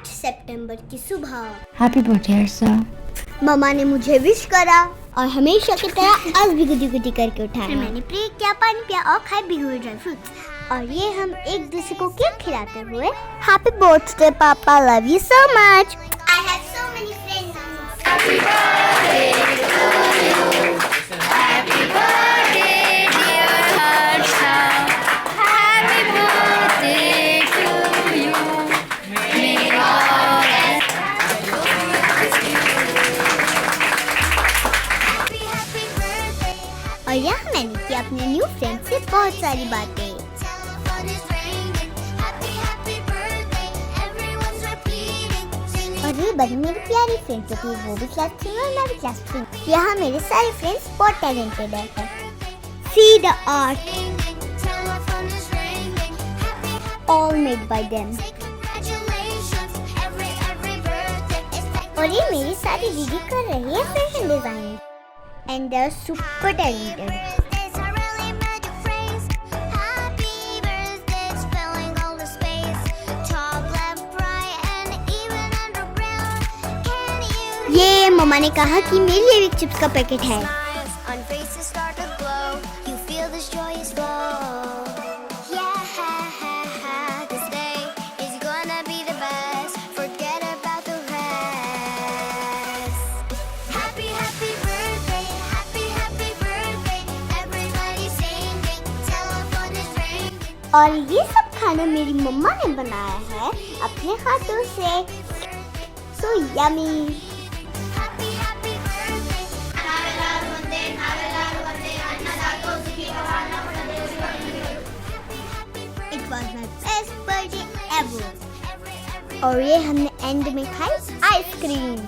8 सितंबर की सुबह। Happy birthday Harsha. मम्मा ने मुझे विश करा और हमेशा की तरह आज भी गुदी गुदी करके उठाया। फिर मैंने प्रे किया, पानी पिया और खाए भिगोए ड्राई फ्रूट्स। और ये हम एक दूसरे को केक खिलाते हुए happy birthday papa, love you so much, I have so many friends. Happy birthday to you, happy birthday dear Harsha, happy birthday to you, may God. और यहाँ मैंने की अपने न्यू फ्रेंड से बहुत सारी बातें। और ये बड़ी मेरी प्यारी फ्रेंड जो थी, वो भी क्लास 3 और मैं भी क्लास 3। यहाँ मेरे सारे फ्रेंड्स बहुत टैलेंटेड है। See the art, all made by them. और ये मेरी सारी दीदी कर रही है fashion design, and they are super talented. ये मम्मा ने कहा कि मेरे लिए एक चिप्स का पैकेट है। और ये सब खाना मेरी मम्मा ने बनाया है अपने हाथों से। So yummy. It was my best birthday ever. और ये हमने एंड में खाई आइसक्रीम।